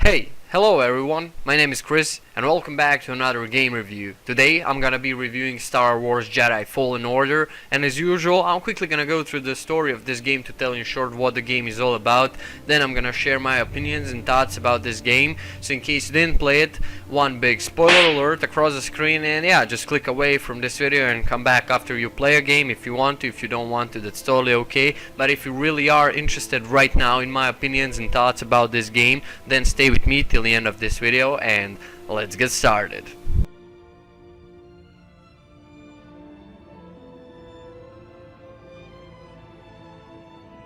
Hey, hello everyone, my name is Chris and welcome back to another game review. Today I'm gonna be reviewing Star Wars Jedi Fallen Order, and as usual I'm quickly gonna go through the story of this game to tell you in short what the game is all about. Then I'm gonna share my opinions and thoughts about this game, so in case you didn't play it, one big spoiler alert across the screen, and yeah, just click away from this video and come back after you play a game if you want to. If you don't want to, that's totally okay, but if you really are interested right now in my opinions and thoughts about this game, then stay with me till the end of this video and let's get started.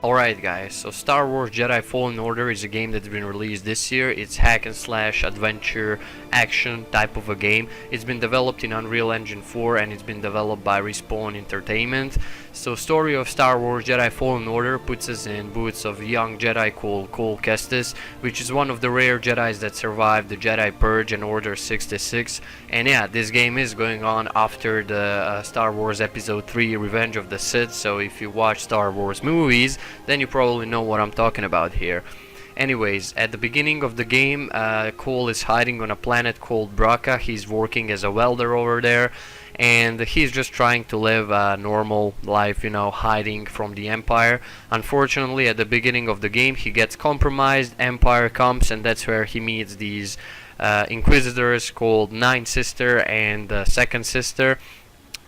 Alright guys, so Star Wars Jedi Fallen Order is a game that's been released this year. It's hack and slash adventure action type of a game. It's been developed in Unreal Engine 4 and it's been developed by Respawn Entertainment. So story of Star Wars Jedi Fallen Order puts us in boots of a young Jedi called Cole Kestis, which is one of the rare Jedis that survived the Jedi Purge and Order 66. And yeah, this game is going on after the Star Wars Episode 3 Revenge of the Sith, so if you watch Star Wars movies, then you probably know what I'm talking about here. Anyways, at the beginning of the game, Cole is hiding on a planet called Braca. He's working as a welder over there, and he's just trying to live a normal life, you know, hiding from the Empire. Unfortunately, at the beginning of the game, he gets compromised, Empire comes, and that's where he meets these Inquisitors called Ninth Sister and Second Sister,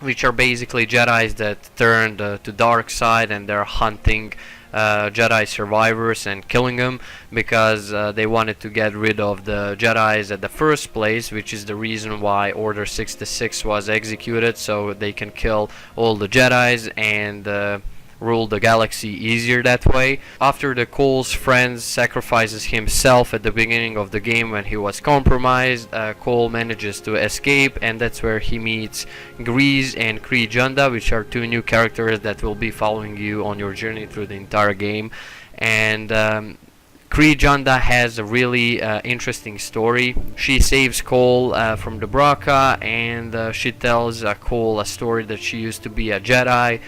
which are basically Jedis that turned to dark side, and they're hunting Jedi survivors and killing them because they wanted to get rid of the Jedis at the first place, which is the reason why Order 66 was executed, so they can kill all the Jedis and rule the galaxy easier that way. After the Cole's friend sacrifices himself at the beginning of the game when he was compromised, Cole manages to escape, and that's where he meets Grease and Kree Junda, which are two new characters that will be following you on your journey through the entire game. And Kree Junda has a really interesting story. She saves Cole from the Braca, and she tells Cole a story that she used to be a Jedi,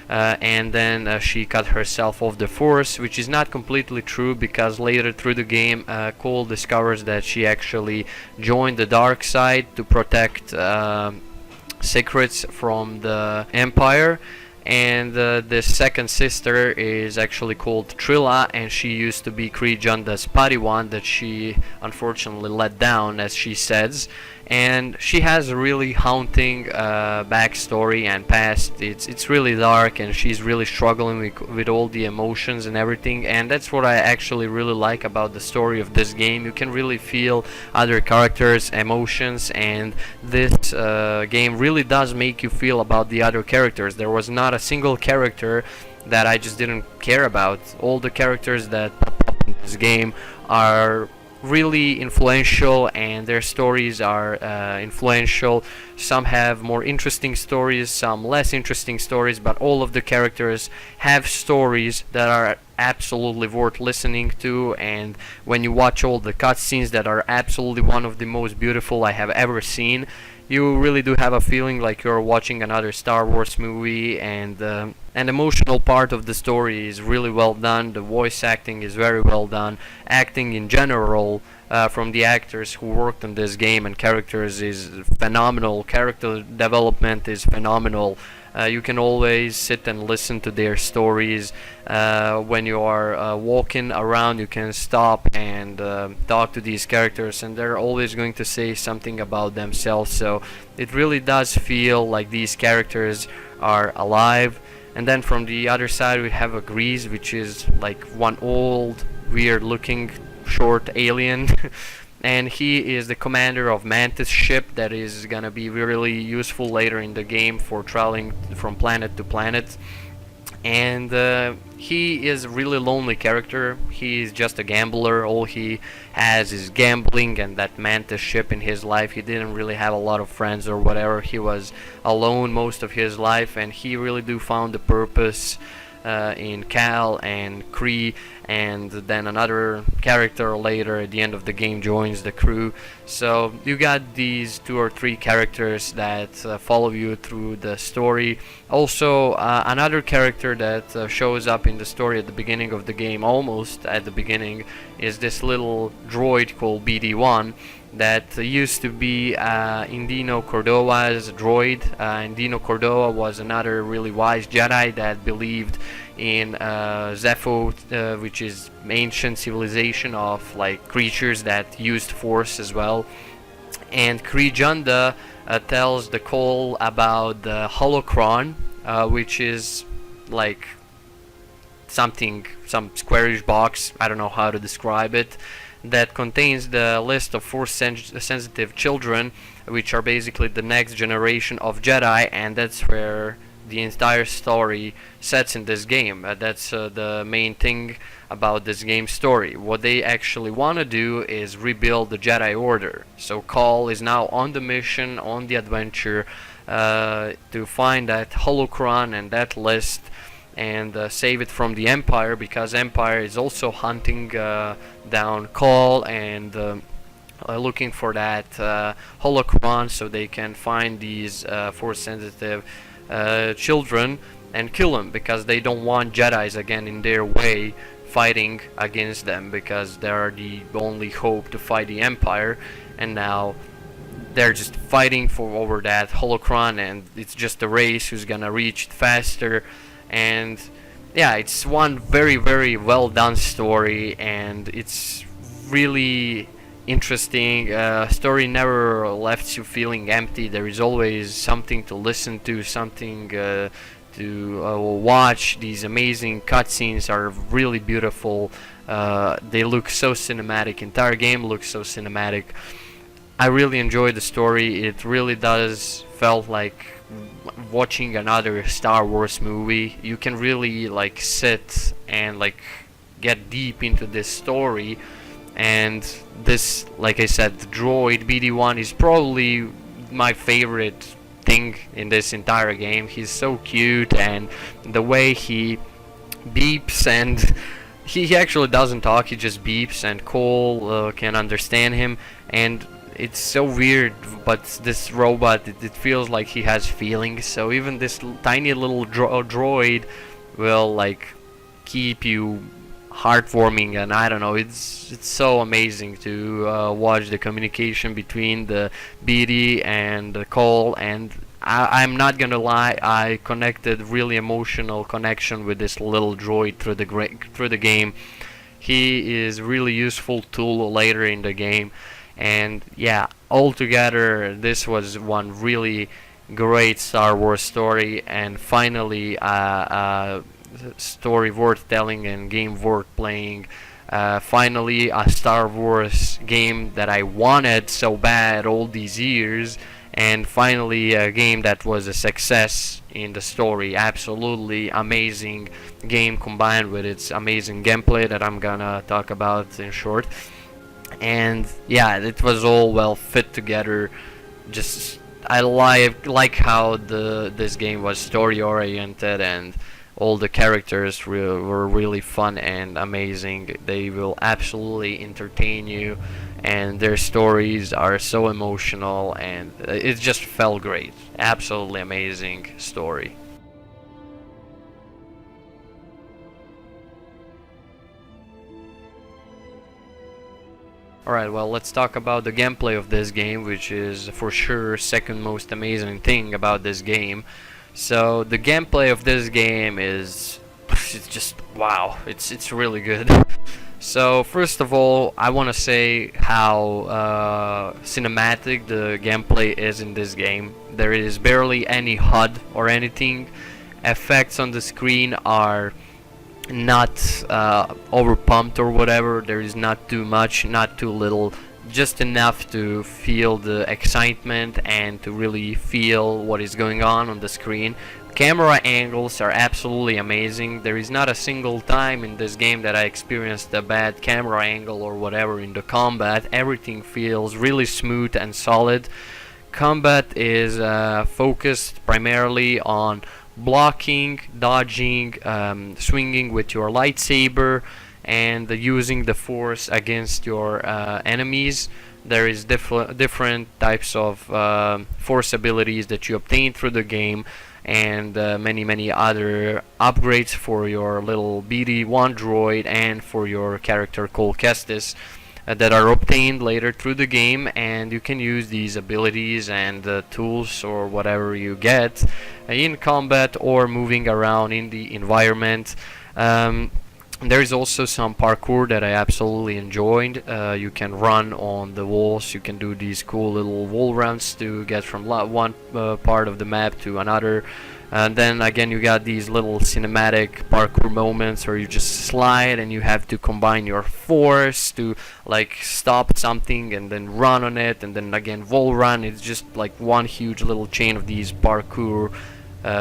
and then she cut herself off the Force, which is not completely true because later through the game Cole discovers that she actually joined the dark side to protect secrets from the Empire. And the second sister is actually called Trilla, and she used to be Kree Junda's Padawan that she unfortunately let down, as she says. And she has a really haunting backstory and past. It's really dark, and she's really struggling with all the emotions and everything, and that's what I actually really like about the story of this game. You can really feel other characters' emotions, and this game really does make you feel about the other characters. There was not a single character that I just didn't care about. All the characters that pop up in this game are really influential, and their stories are influential. Some have more interesting stories, some less interesting stories, but all of the characters have stories that are absolutely worth listening to. And when you watch all the cutscenes that are absolutely one of the most beautiful I have ever seen, you really do have a feeling like you're watching another Star Wars movie, and an emotional part of the story is really well done. The voice acting is very well done. Acting in general from the actors who worked on this game and characters is phenomenal. Character development is phenomenal. You can always sit and listen to their stories. When you are walking around, you can stop and talk to these characters, and they're always going to say something about themselves, so it really does feel like these characters are alive. And then from the other side we have a Grease, which is like one old weird looking short alien and he is the commander of Mantis ship that is gonna be really useful later in the game for traveling from planet to planet. And he is a really lonely character. He is just a gambler. All he has is gambling and that Mantis ship in his life. He didn't really have a lot of friends or whatever. He was alone most of his life, and he really do found the purpose in Cal and Kree, and then another character later at the end of the game joins the crew. So you got these 2 or 3 characters that follow you through the story. Also, another character that shows up in the story at the beginning of the game, almost at the beginning, is this little droid called BD-1 that used to be Indino Cordova's droid. Indino Cordova was another really wise Jedi that believed in Zepho, which is ancient civilization of like creatures that used force as well. And Kree Junda tells the Cole about the holocron, which is like some squarish box, I don't know how to describe it, that contains the list of force-sensitive children, which are basically the next generation of Jedi, and that's where the entire story sets in this game. That's the main thing about this game's story. What they actually want to do is rebuild the Jedi Order. So Cole is now on the mission, on the adventure, to find that holocron and that list, and save it from the Empire, because Empire is also hunting down Cole and looking for that holocron so they can find these force-sensitive children and kill them, because they don't want Jedis again in their way fighting against them, because they are the only hope to fight the Empire. And now they're just fighting for over that holocron, and it's just a race who's gonna reach it faster. And yeah, it's one very, very well done story, and it's really interesting. Story never left you feeling empty. There is always something to listen to, something to watch. These amazing cutscenes are really beautiful. They look so cinematic. Entire game looks so cinematic. I really enjoyed the story. It really does felt like watching another Star Wars movie. You can really like sit and like get deep into this story. And this, like I said, the droid BD-1 is probably my favorite thing in this entire game. He's so cute, and the way he beeps, and he actually doesn't talk, he just beeps, and Cole can understand him. And it's so weird, but this robot, it feels like he has feelings. So even this tiny little droid will like keep you heartwarming, and I don't know, it's so amazing to watch the communication between the BD and the Cole. And I'm not gonna lie, I connected really emotional connection with this little droid through the game. He is really useful tool later in the game. And yeah, altogether this was one really great Star Wars story, and finally story worth telling and game worth playing. Finally a Star Wars game that I wanted so bad all these years, and finally a game that was a success in the story. Absolutely amazing game, combined with its amazing gameplay that I'm gonna talk about in short. And yeah, it was all well fit together. Just I like how this game was story oriented, and all the characters were really fun and amazing. They will absolutely entertain you, and their stories are so emotional, and it just felt great. Absolutely amazing story. Alright, well, let's talk about the gameplay of this game, which is for sure second most amazing thing about this game. So the gameplay of this game it's just wow, it's really good. So first of all, I want to say how cinematic the gameplay is in this game. There is barely any HUD or anything. Effects on the screen are not overpumped or whatever. There is not too much, not too little, just enough to feel the excitement and to really feel what is going on the screen. Camera angles are absolutely amazing. There is not a single time in this game that I experienced a bad camera angle or whatever in the combat. Everything feels really smooth and solid. Combat is focused primarily on blocking, dodging, swinging with your lightsaber, and using the force against your enemies. There is different types of force abilities that you obtain through the game, and many other upgrades for your little BD1 droid and for your character Cole Kestis that are obtained later through the game, and you can use these abilities and tools or whatever you get in combat or moving around in the environment. There is also some parkour that I absolutely enjoyed. You can run on the walls, you can do these cool little wall runs to get from one part of the map to another. And then again you got these little cinematic parkour moments where you just slide and you have to combine your force to like stop something and then run on it, and then again wall run. It's just like one huge little chain of these parkour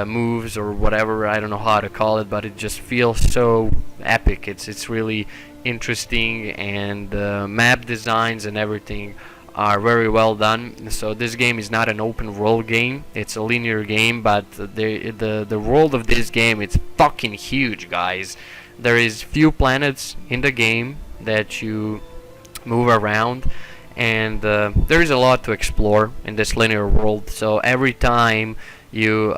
moves or whatever, I don't know how to call it, but it just feels so epic. It's really interesting, and map designs and everything are very well done. So this game is not an open world game, it's a linear game, but the world of this game, it's fucking huge, guys. There is few planets in the game that you move around, and there is a lot to explore in this linear world. So every time you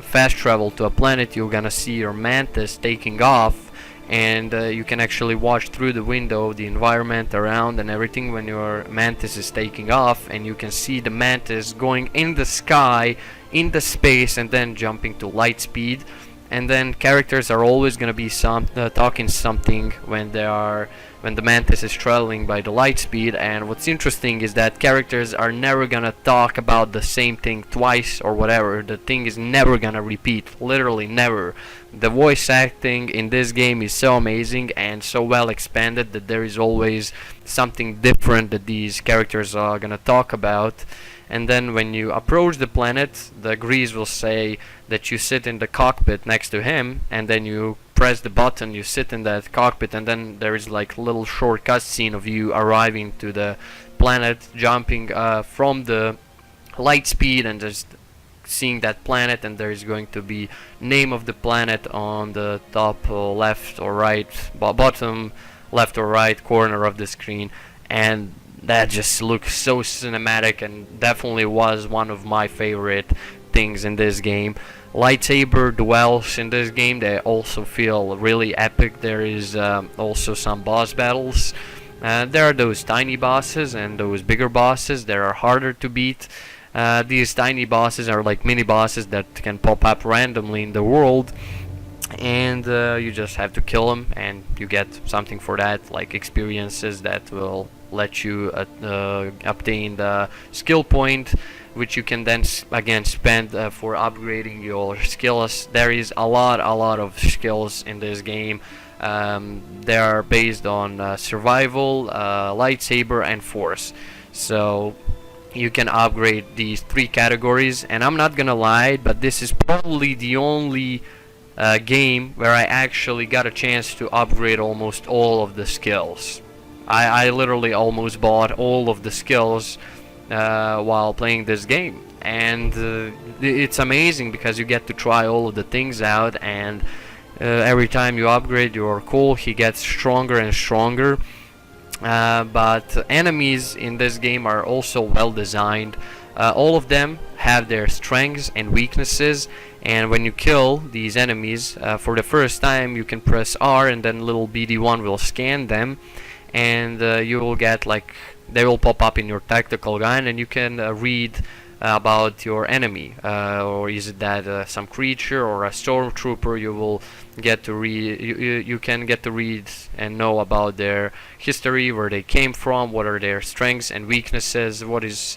fast travel to a planet, you're gonna see your mantis taking off, and you can actually watch through the window the environment around and everything when your mantis is taking off, and you can see the mantis going in the sky, in the space, and then jumping to light speed. And then characters are always gonna be talking something when the mantis is traveling by the light speed. And what's interesting is that characters are never gonna talk about the same thing twice or whatever. The thing is never gonna repeat, literally never. The voice acting in this game is so amazing and so well expanded that there is always something different that these characters are gonna talk about. And then when you approach the planet, the Grease will say that you sit in the cockpit next to him, and then you press the button, you sit in that cockpit, and then there is like a little short cutscene of you arriving to the planet, jumping from the light speed and just seeing that planet, and there is going to be name of the planet on the top left or right, bottom left or right corner of the screen, and that just looks so cinematic and definitely was one of my favorite things in this game. Lightsaber duels in this game, they also feel really epic. There is also some boss battles. There are those tiny bosses and those bigger bosses that are harder to beat. These tiny bosses are like mini bosses that can pop up randomly in the world, and you just have to kill them and you get something for that, like experiences that will let you obtain the skill point, which you can then again spend for upgrading your skills. There is a lot of skills in this game. They are based on survival, lightsaber, and force. So you can upgrade these three categories, and I'm not gonna lie, but this is probably the only game where I actually got a chance to upgrade almost all of the skills. I literally almost bought all of the skills while playing this game, and it's amazing because you get to try all of the things out, and every time you upgrade your Cole, he gets stronger and stronger. But enemies in this game are also well designed. All of them have their strengths and weaknesses, and when you kill these enemies for the first time, you can press R and then little BD1 will scan them, and you will get like, they will pop up in your tactical gun, and you can read about your enemy, or is it that some creature or a stormtrooper. You will get to read, you can get to read and know about their history, where they came from, what are their strengths and weaknesses, what is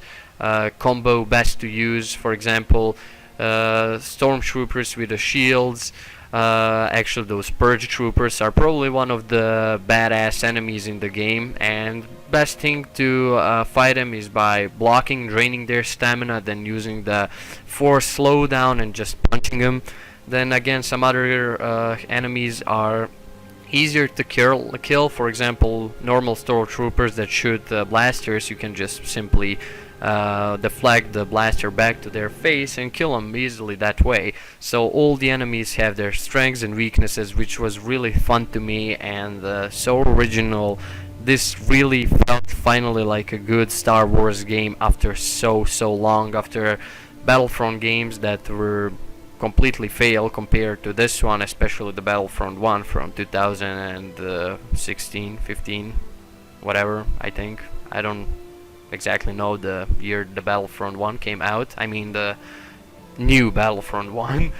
combo best to use. For example, stormtroopers with the shields, actually those purge troopers are probably one of the badass enemies in the game, and best thing to fight them is by blocking, draining their stamina, then using the force slowdown and just punching them. Then again, some other enemies are easier to kill. For example, normal stormtroopers that shoot blasters, you can just simply deflect the blaster back to their face and kill them easily that way. So all the enemies have their strengths and weaknesses, which was really fun to me and so original. This really felt finally like a good Star Wars game after so long, after Battlefront games that were completely fail compared to this one, especially the Battlefront 1 from 2016, 15, whatever, I think. I don't exactly know the year the Battlefront 1 came out. I mean the new Battlefront 1.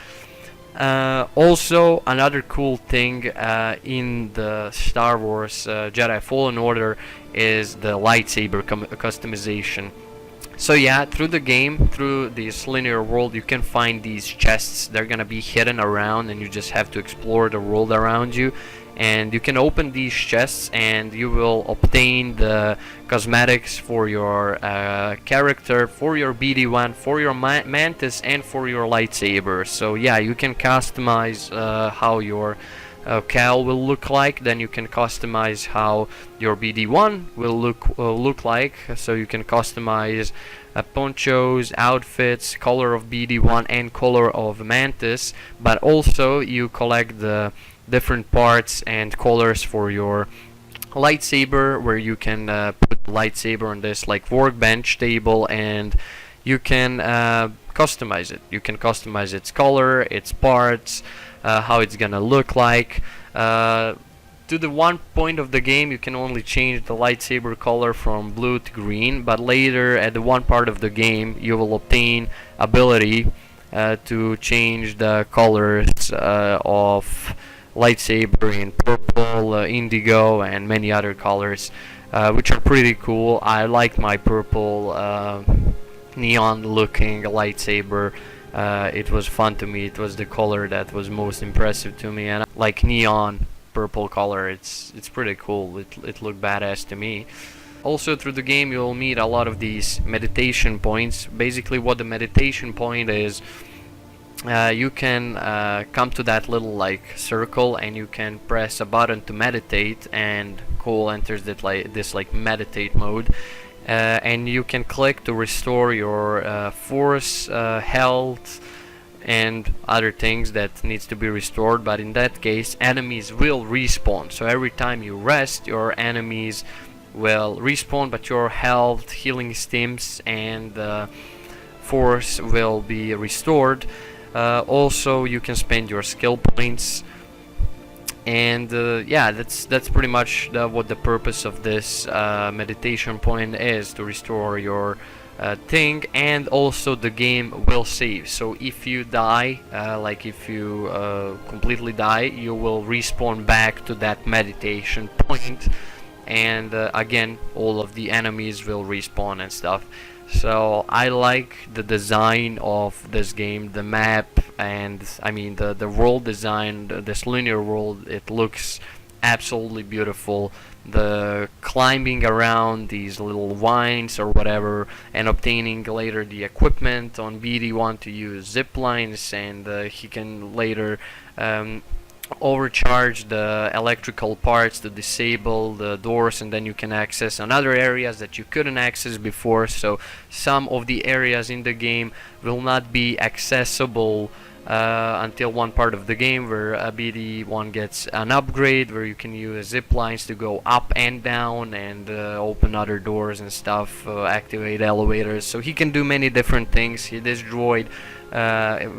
Also, another cool thing in the Star Wars Jedi Fallen Order is the lightsaber customization. So yeah, through the game, through this linear world, you can find these chests. They're gonna be hidden around, and you just have to explore the world around you. And you can open these chests, and you will obtain the cosmetics for your character, for your BD1, for your mantis, and for your lightsaber. So yeah, you can customize how your Cal will look like. Then you can customize how your BD1 will look like. So you can customize ponchos, outfits, color of BD1 and color of mantis. But also you collect the different parts and colors for your lightsaber, where you can put the lightsaber on this like workbench table, and you can customize it. You can customize its color, its parts, how it's gonna look like. To the one point of the game, you can only change the lightsaber color from blue to green, but later at the one part of the game you will obtain ability to change the colors of lightsaber in purple, indigo, and many other colors, which are pretty cool. I like my purple neon looking lightsaber. It was fun to me. It was the color that was most impressive to me, and like neon purple color, it's pretty cool. It looked badass to me. Also through the game you'll meet a lot of these meditation points. Basically what the meditation point is, you can come to that little like circle and you can press a button to meditate, and Cole enters that this meditate mode, and you can click to restore your force, health, and other things that needs to be restored. But in that case enemies will respawn, so every time you rest your enemies will respawn, but your health, healing stims, and force will be restored. Also you can spend your skill points, and yeah, that's pretty much what the purpose of this meditation point is, to restore your thing. And also the game will save, so if you die, like if you completely die, you will respawn back to that meditation point, and again all of the enemies will respawn and stuff. So I like the design of this game, the map, and I mean the world design, this linear world. It looks absolutely beautiful. The climbing around these little vines or whatever, and obtaining later the equipment on BD1 to use zip lines, and he can later overcharge the electrical parts to disable the doors, and then you can access another areas that you couldn't access before. So some of the areas in the game will not be accessible until one part of the game, where BD1 gets an upgrade, where you can use zip lines to go up and down and open other doors and stuff, activate elevators. So he can do many different things. This droid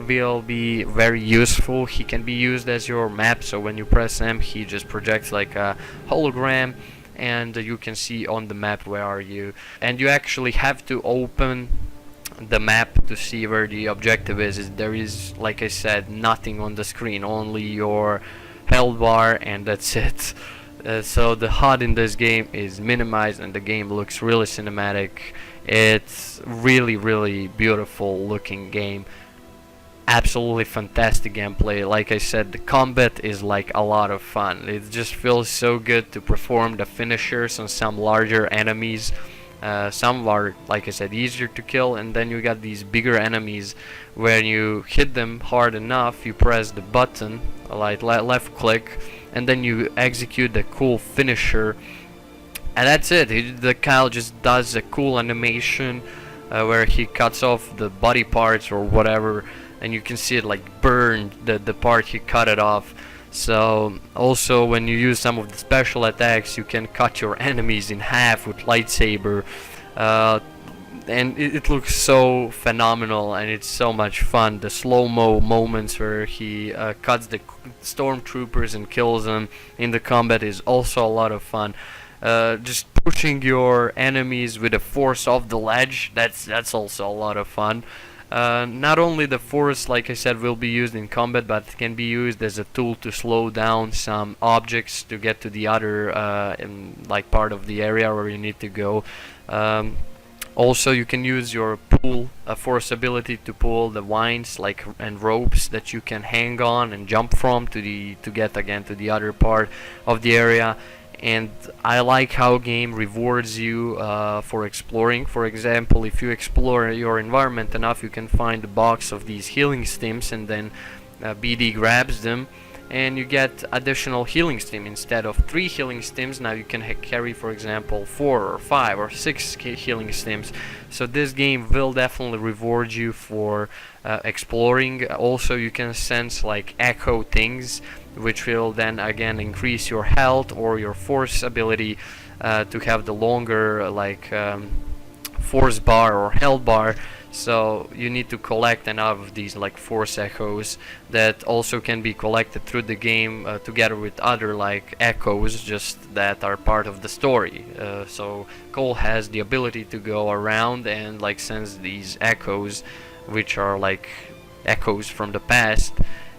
will be very useful. He can be used as your map, so when you press M he just projects like a hologram, and you can see on the map where are you, and you actually have to open the map to see where the objective is. There is, like I said, nothing on the screen, only your health bar, and that's it. So the HUD in this game is minimized, and the game looks really cinematic. It's really beautiful looking game. Absolutely fantastic gameplay. Like I said, the combat is like a lot of fun. It just feels so good to perform the finishers on some larger enemies. Some are, like I said, easier to kill, and then you got these bigger enemies. When you hit them hard enough, you press the button, like left click, and then you execute the cool finisher, and that's it. The Kyle just does a cool animation where he cuts off the body parts or whatever, and you can see it like burned the part he cut it off. So also when you use some of the special attacks, you can cut your enemies in half with lightsaber, and it looks so phenomenal, and it's so much fun. The slow-mo moments where he cuts the stormtroopers and kills them in the combat is also a lot of fun. Just pushing your enemies with the force off the ledge, that's also a lot of fun. Not only the force, like I said, will be used in combat, but it can be used as a tool to slow down some objects to get to the other like part of the area where you need to go. Also, you can use your pull force ability to pull the vines and ropes that you can hang on and jump from to get again to the other part of the area. And I like how game rewards you for exploring. For example, if you explore your environment enough, you can find a box of these healing stims, and then BD grabs them, and you get additional healing stim. Instead of 3 healing stims, now you can carry, for example, 4 or 5 or 6 healing stims. So this game will definitely reward you for exploring. Also, you can sense like echo things, which will then again increase your health or your force ability to have the longer force bar or health bar. So you need to collect enough of these like force echoes that also can be collected through the game together with other like echoes just that are part of the story. So Cole has the ability to go around and like sense these echoes, which are like echoes from the past,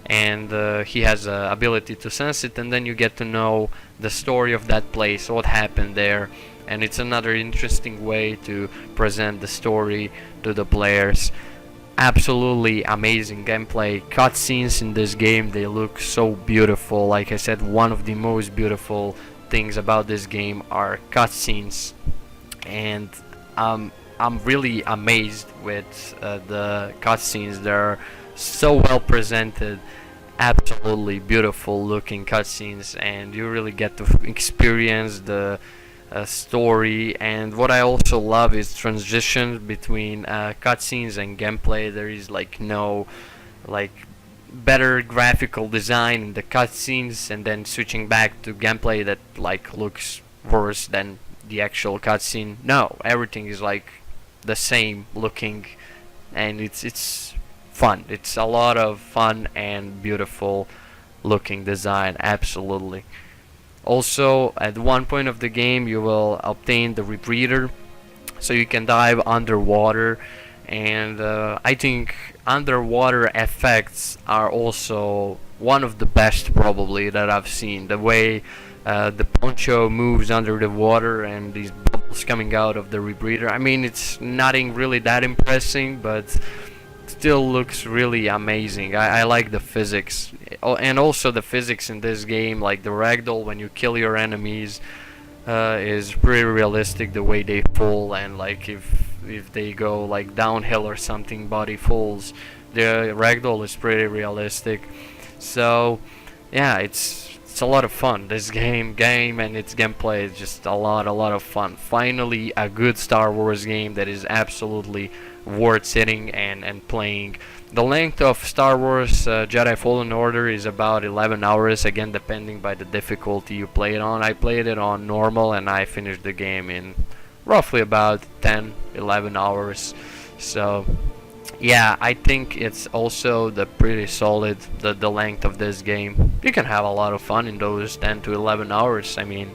and he has the ability to sense it, and then you get to know the story of that place, what happened there. And it's another interesting way to present the story to the players. Absolutely amazing gameplay. Cutscenes in this game, they look so beautiful. Like I said, one of the most beautiful things about this game are cutscenes, and I'm really amazed with the cutscenes. They're so well presented, absolutely beautiful looking cutscenes, and you really get to experience the story. And what I also love is transition between cutscenes and gameplay. There is like no like better graphical design in the cutscenes, and then switching back to gameplay that like looks worse than the actual cutscene. No, everything is like the same looking, and it's fun. It's a lot of fun and beautiful looking design, absolutely. Also, at one point of the game, you will obtain the rebreather, so you can dive underwater, and I think underwater effects are also one of the best probably that I've seen. The way the poncho moves under the water and these bubbles coming out of the rebreather. I mean, it's nothing really that impressive, but still looks really amazing. I like the physics, and also the physics in this game, like the ragdoll when you kill your enemies is pretty realistic, the way they fall, and like if they go like downhill or something, body falls, the ragdoll is pretty realistic. So yeah, it's a lot of fun. This game and its gameplay is just a lot of fun. Finally, a good Star Wars game that is absolutely worth sitting and playing. The length of Star Wars Jedi Fallen Order is about 11 hours, again depending by the difficulty you play it on. I played it on normal and I finished the game in roughly about 10-11 hours. So yeah, I think it's also pretty solid, the length of this game. You can have a lot of fun in those 10 to 11 hours. I mean,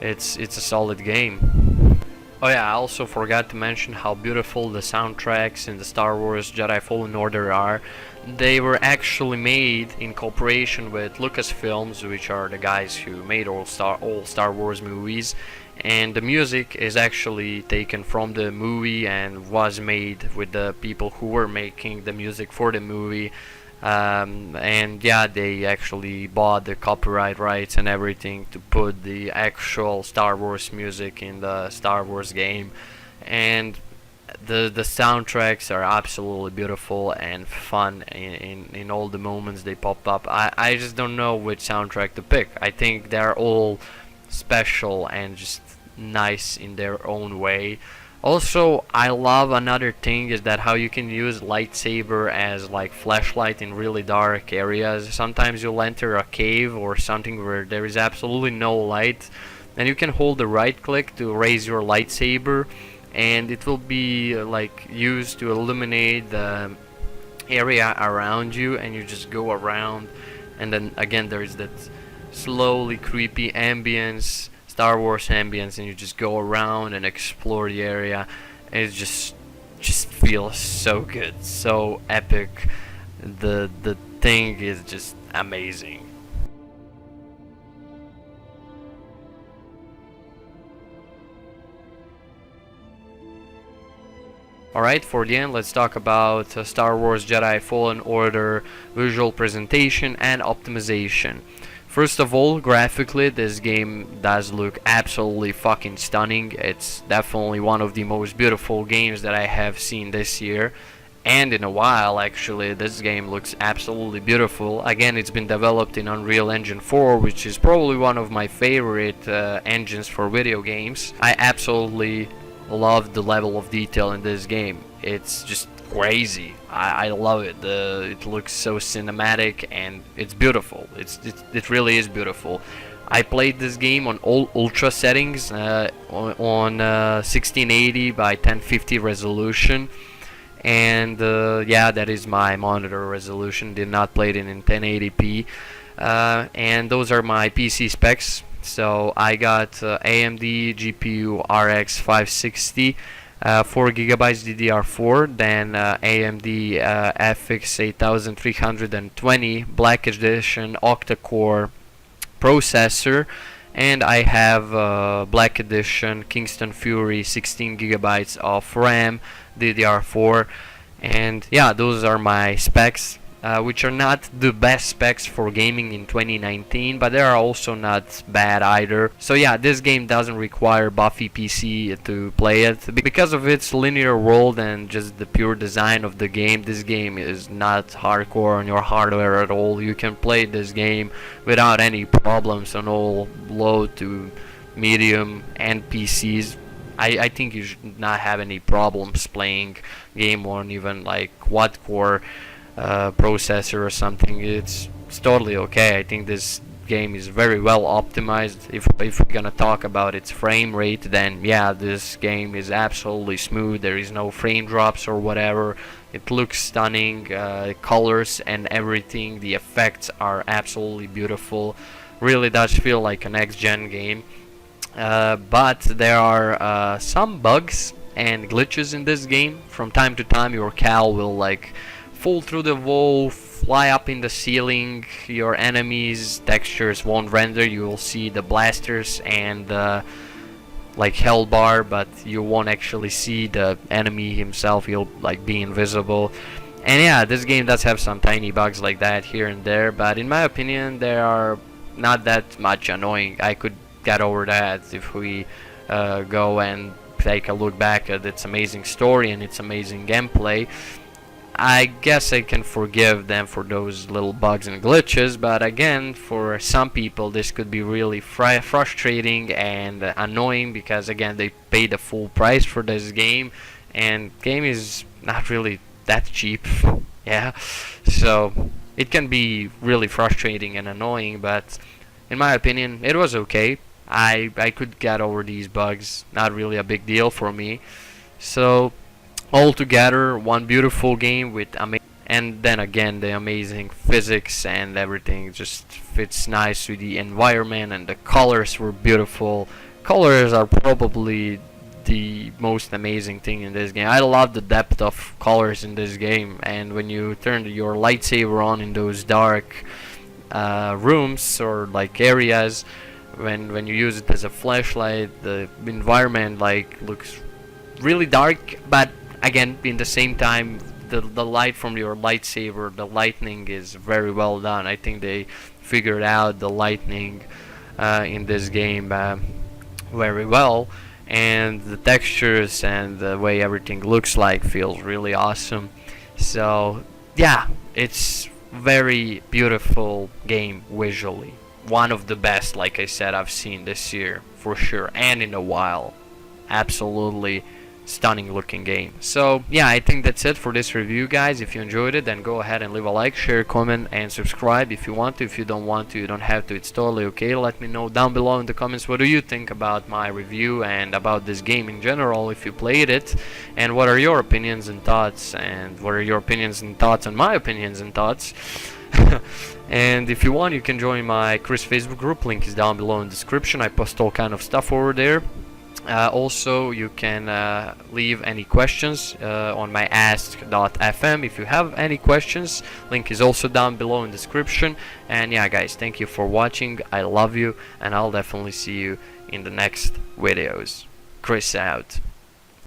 it's a solid game. Oh yeah, I also forgot to mention how beautiful the soundtracks in the Star Wars Jedi Fallen Order are. They were actually made in cooperation with Lucasfilms, which are the guys who made all Star Wars movies, and the music is actually taken from the movie and was made with the people who were making the music for the movie. And yeah, they actually bought the copyright rights and everything to put the actual Star Wars music in the Star Wars game, and the soundtracks are absolutely beautiful and fun in all the moments they pop up. I just don't know which soundtrack to pick. I think they're all special and just nice in their own way. Also, I love another thing is that how you can use lightsaber as like flashlight in really dark areas. Sometimes you'll enter a cave or something where there is absolutely no light, and you can hold the right click to raise your lightsaber, and it will be like used to illuminate the area around you, and you just go around, and then again there is that slowly creepy ambience, Star Wars ambience, and you just go around and explore the area, and it just feels so good, so epic. The thing is just amazing. Alright, for the end, let's talk about Star Wars Jedi Fallen Order visual presentation and optimization. First of all, graphically, this game does look absolutely fucking stunning. It's definitely one of the most beautiful games that I have seen this year. And in a while, actually, this game looks absolutely beautiful. Again, it's been developed in Unreal Engine 4, which is probably one of my favorite engines for video games. I absolutely love the level of detail in this game. It's just crazy. I love it. It looks so cinematic and it's beautiful. It really is beautiful. I played this game on all ultra settings on 1680 by 1050 resolution, and yeah, that is my monitor resolution. Did not play it in 1080p, and those are my PC specs. So I got AMD GPU RX 560, 4GB DDR4, then AMD FX 8320 Black Edition octa-core processor, and I have Black Edition Kingston Fury 16GB of RAM, DDR4, and yeah, those are my specs. Which are not the best specs for gaming in 2019, but they are also not bad either. So yeah, this game doesn't require Buffy PC to play it. Because of its linear world and just the pure design of the game, this game is not hardcore on your hardware at all. You can play this game without any problems on all low to medium and PCs. I think you should not have any problems playing game on even like quad-core processor or something. It's totally okay. I think this game is very well optimized. If we're gonna talk about its frame rate, then yeah, this game is absolutely smooth. There is no frame drops or whatever. It looks stunning, colors and everything, the effects are absolutely beautiful. Really does feel like a next-gen game, but there are some bugs and glitches in this game. From time to time your Cal will like fall through the wall, fly up in the ceiling, your enemies' textures won't render, you will see the blasters and like hell bar, but you won't actually see the enemy himself, he'll like be invisible. And yeah, this game does have some tiny bugs like that here and there, but in my opinion they are not that much annoying. I could get over that if we go and take a look back at its amazing story and its amazing gameplay. I guess I can forgive them for those little bugs and glitches, but again, for some people this could be really frustrating and annoying, because again, they pay the full price for this game, and game is not really that cheap. Yeah, so it can be really frustrating and annoying, but in my opinion it was okay. I could get over these bugs, not really a big deal for me. So altogether, one beautiful game with and then again the amazing physics and everything just fits nice with the environment, and the colors were beautiful. Colors are probably the most amazing thing in this game. I love the depth of colors in this game, and when you turn your lightsaber on in those dark rooms or like areas, when you use it as a flashlight, the environment like looks really dark, but again, in the same time, the light from your lightsaber, the lightning is very well done. I think they figured out the lightning in this game very well, and the textures and the way everything looks like feels really awesome. So yeah, it's very beautiful game visually. One of the best, like I said, I've seen this year for sure, and in a while. Absolutely stunning looking game. So yeah, I think that's it for this review, guys. If you enjoyed it, then go ahead and leave a like, share, comment, and subscribe if you want to. If you don't want to, you don't have to. It's totally okay. Let me know down below in the comments what do you think about my review and about this game in general, if you played it, and what are your opinions and thoughts, and what are your opinions and thoughts on my opinions and thoughts. And if you want, you can join my Chris Facebook group. Link is down below in the description. I post all kind of stuff over there. Also, you can leave any questions on my ask.fm if you have any questions. Link is also down below in the description. And yeah, guys, thank you for watching. I love you, and I'll definitely see you in the next videos. Chris out.